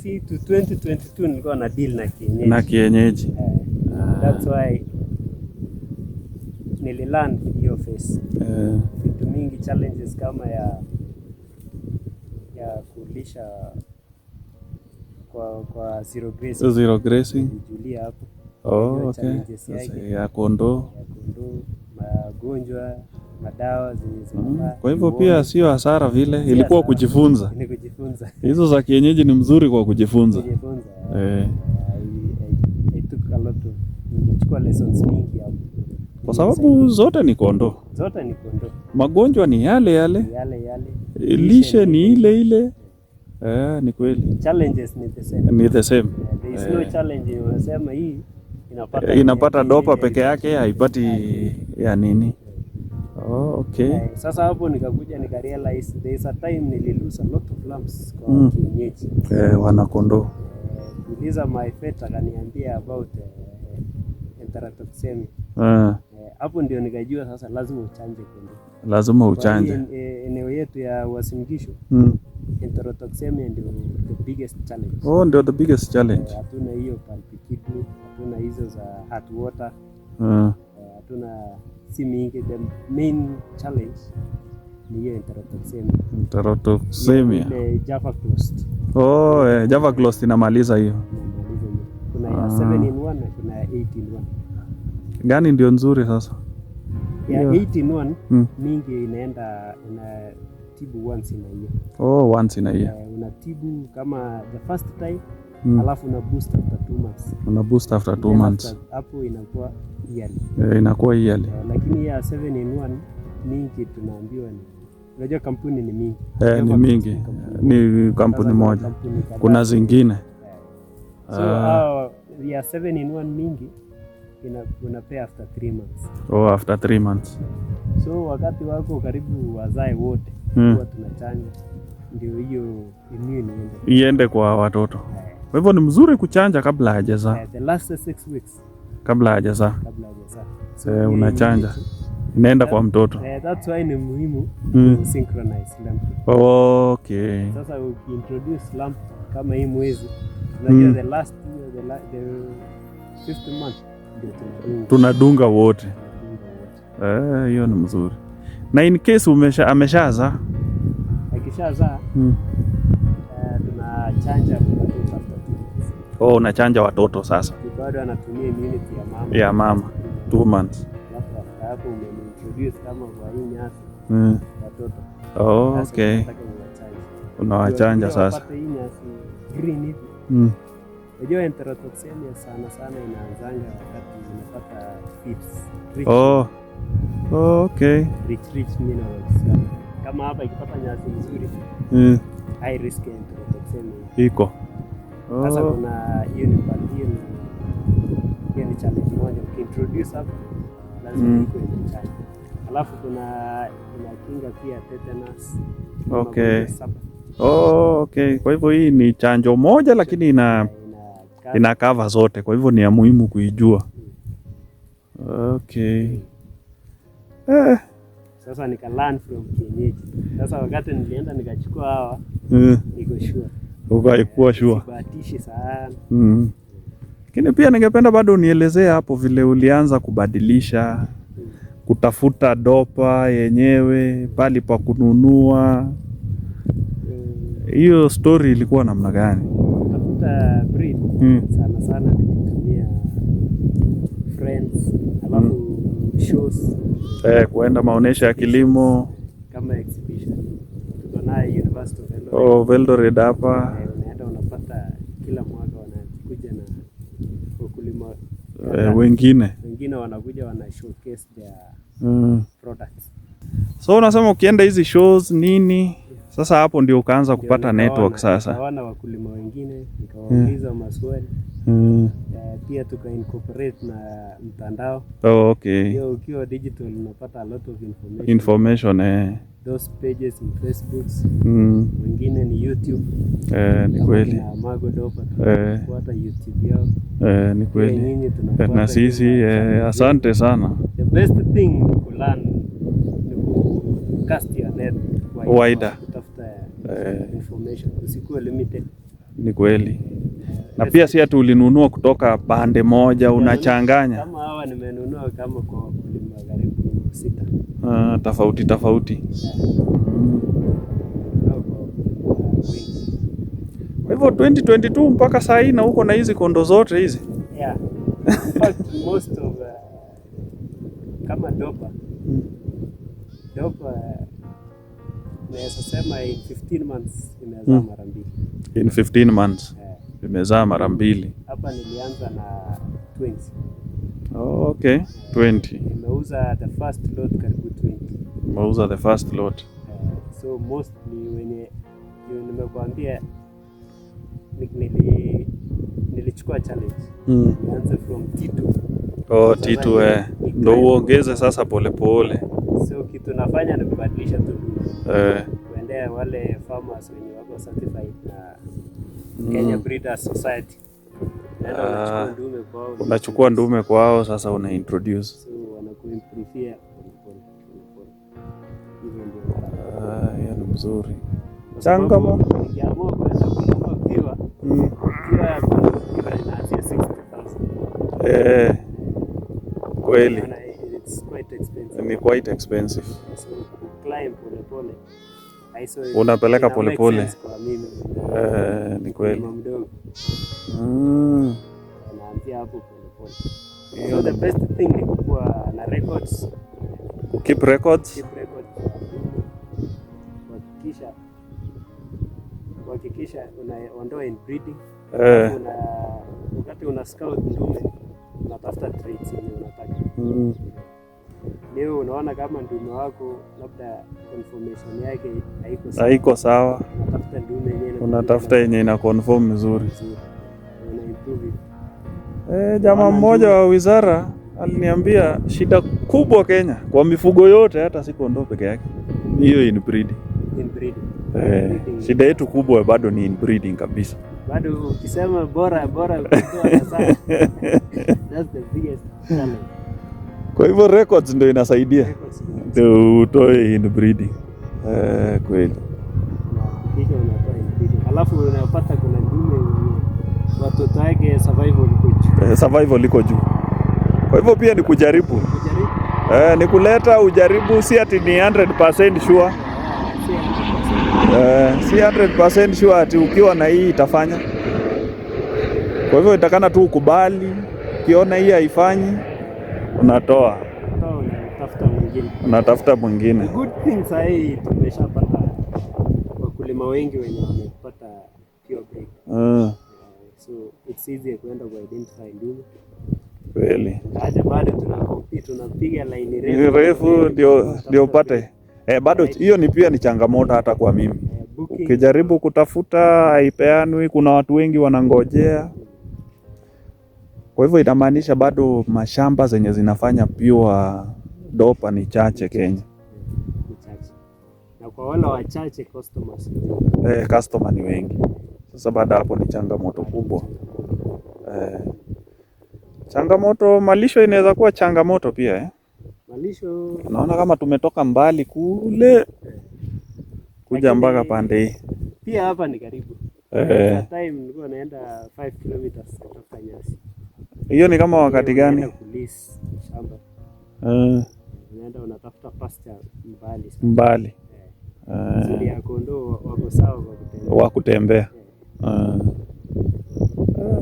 2020 to 2022 nilikuwa na deal na kienyeji. Na kienyeji. That's why nililearn hiyo face. Vitu mingi challenges kama ya kulisha kwa zero grazing. Zero grazing. Julia hapo. Okay. Ya kondoo. Magonjwa, madawa zinazofaa. Kwa hivyo pia sio hasara vile, ilikuwa kujifunza. Ni kujifunza. Hizo za kienyeji ni mzuri kwa kujifunza. I took a lot of nilichukua lessons mingi hapo. Kwa sababu zote ni kondoo. Zote ni kondoo. Magonjwa ni yale. Lishe ni ile. Ni kweli. Challenges ni the same. Ni the same. There is no challenge unasema hii inapata dopa peke yake, haipati ya nini. Okay. Sasa hapo nikakuja nikarealize there is a time nililose a lot of lambs kwa kienyeji. Wana kondoo. Niliza my vet akaniambia about enterotoxemia. Hapo ndio nikajua sasa lazima uchanje kondoo. Lazima uchanje. Eneo yetu ya Uasin Gishu. Enterotoxemia ndio the biggest challenge. Ndio the biggest challenge. Hatuna hiyo pulpy kidney, hatuna hizo za heart water. Hatuna si mingi. The main challenge ni hiyo enterotoxemia. Enterotoxemia. Ile Java closed. Java closed inamaliza hiyo. Kuna ya 7-in-1 na kuna ya 8-in-1. Gani ndio nzuri sasa? Ya 8-in-1 mingi inaenda tibu once in a year. Once in a year. Unatibu kama the first time, alafu una boost after 2 months. Una boost after 2 months. Hapo inakuwa yearly. Inakuwa yearly. Lakini ya 7-in-1 mingi tunaambiwa ni unajua kampuni ni mingi. Ni mingi. Ni kampuni moja. Kuna zingine. So ya 7-in-1 mingi unapea after 3 months. After 3 months. So wakati wako karibu wazae wote huwa tunachanja ndio hiyo immune iende kwa watoto. Kwa hivyo ni mzuri kuchanja kabla hajazaa. The last 6 weeks kabla hajazaa. So unachanja inaenda kwa mtoto. That's why ni muhimu synchronize lamp. Okay. Sasa ukiintroduce lamp kama hii mwezi unajua the last year the 5th month tunadunga wote. Hiyo ni mzuri. Na in case ameshazaa, akishazaa tunachanja watoto after 2 months. Unachanja watoto sasa. Bado anatumia immunity ya mama 2 months. Hapo umeintroduce kama kwa hii nyasi watoto. Okay. Unawachanja sasa. Hii nyasi green hivi. Unajua enterotoxemia sana inaanzanga wakati unapata feeds. Okay. Rich minerals. Kama hapa ikipata nyasi nzuri, high risk enterotoxemia iko. Sasa kuna hiyo ni challenge moja. Ukiintroduce hapo lazima iko challenge. Alafu kuna inakinga pia tetanus. Okay. Kwa hivyo hii ni chanjo moja lakini ina cover zote. Kwa hivyo ni ya muhimu kuijua. Okay. Sasa nika learn from kienyeji. Sasa wakati nilienda nikachukua hawa niko sure. Ukaikuwa sure. Sibahatishi sana. Lakini pia ningependa bado unielezee hapo vile ulianza kubadilisha, kutafuta dopa yenyewe, pali pa kununua. Hiyo story ilikuwa namna gani? Kutafuta breed sana nilitumia friends, alafu shows. Kuenda maonesho ya kilimo kama exhibition. Tuko na University of Eldoret hapa. Unaenda unapata kila mwaka wanakuja na wakulima wengine wanakuja wana showcase their products. So unasema ukienda hizi shows nini, sasa hapo ndio ukaanza kupata network sasa. Nikaona wakulima wengine, nikawauliza maswali. Pia tuka incorporate na mtandao. Okay. Hiyo ukiwa digital unapata a lot of information. Those pages in Facebook. Wengine ni YouTube. Ni kweli. Mago Dopa tunafuata YouTube yao. Ni kweli. Na sisi asante sana. The best thing ni kulearn, ni cast your net wider. Kutafuta information. Usikuwe limited. Ni kweli. Na pia si ati ulinunua kutoka pande moja unachanganya. Kama hawa nimenunua kama kwa wakulima karibu 6. Tofauti. Kwa hivyo 2022 mpaka saa hii na huko na hizi kondo zote hizi. Yeah. In fact, most of kama dopa naweza sema in 15 months imezaa mara mbili. In 15 months imezaa mara mbili. Hapa nilianza na 20. Okay, 20. Nimeuza the first lot karibu 20. Nimeuza the first lot. So mostly wenye nimekuambia nilichukua challenge. Nianze from T2. T2 ndio uongeze sasa polepole. So kitu nafanya ni kubadilisha tu kuendea wale farmers wenye wako certified na Kenya Breeders Society. Unachukua ndume kwao sasa una introduce. So wanakuimprove. Hiyo ni mzuri. Changamoto. Nikiamua kwenda kununua kiwa inaanzia 60,000. Kweli. It's quite expensive. Ni quite expensive. So climb polepole. Unapeleka polepole. Ni kweli. Naanzia hapo polepole. So the best thing ni kuwa na records. Keep records. Hakikisha unaondoa inbreeding. Wakati una scout ndume unatafuta traits yenye unataka. Leo unaona kama ndume wako labda conformation yake haiko sawa. Unatafuta ndume yenyewe. Unatafuta yenye ina conform vizuri. Una improve. Jamaa mmoja wa wizara aliniambia shida kubwa Kenya kwa mifugo yote, hata si kondoo peke yake, hiyo inbreeding. Shida yetu kubwa bado ni inbreeding kabisa. Bado ukisema bora kutoa sana. That's the biggest challenge. Kwa hivyo records ndio inasaidia. Ndio utoe inbreeding. Kweli. Kisha unatoa inbreeding. Alafu unapata kuna ndume watoto wake survival liko juu. Survival liko juu. Kwa hivyo pia ni kujaribu. Ni kuleta ujaribu, si ati ni 100% sure. Si 100% sure ati ukiwa na hii itafanya. Kwa hivyo itakana tu ukubali, ukiona hii haifanyi unatoa. Unatafuta mwingine. Good thing sahi tumeshapata wakulima wengi wenye wamepata pure breed. So it's easy kuenda ku identify ndume. Kweli. Aje bado tunapiga line refu ndio upate. Bado hiyo ni pia ni changamoto hata kwa mimi. Ukijaribu kutafuta haipeanwi, kuna watu wengi wanangojea. Kwa hivyo inamaanisha bado mashamba zenye zinafanya pure dopa ni chache Kenya. Na kwa wale wachache customers. Customer ni wengi. Sasa baada hapo ni changamoto kubwa. Changamoto malisho inaweza kuwa changamoto pia Malisho naona kama tumetoka mbali kule kuja mpaka pande hii. Pia hapa ni karibu. Time nilikuwa naenda 5 kilometers kutoka nyasi. Hiyo ni kama wakati gani? Kulis shamba. Unaenda unatafuta pasture mbali. Zuri ya kondoo wako sawa wa kutembea.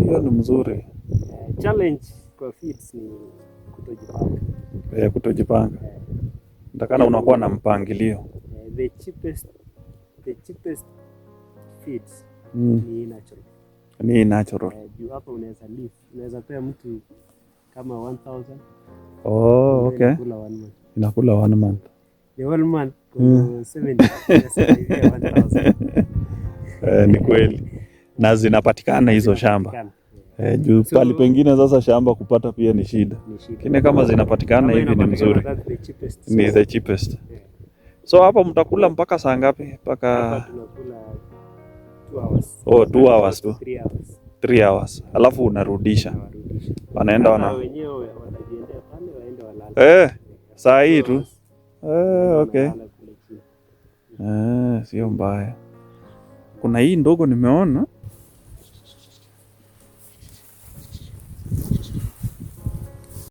Hiyo ni mzuri. Challenge kwa feeds ni kutojipanga. Kutojipanga. Ndakana unakuwa na mpangilio. The cheapest feeds ni natural. Ni natural. Juu hapa unaweza pea mtu kama 1,000. Okay. Inakula 1 month. The whole month 1,000. Ni kweli. Na zinapatikana hizo shamba. Juu pali pengine sasa shamba kupata pia ni shida. Kine kama zinapatikana hivi ni mzuri. Ni the cheapest. So hapa mtakula mpaka saa ngapi? Hapa tunakula 2 hours. 2 hours tu. 3 hours. 3 hours. Alafu unarudisha. Wanaenda wenyewe wanajiendea pale waende walala. Saa hii tu. Okay. Sio mbaya. Kuna hii ndogo nimeona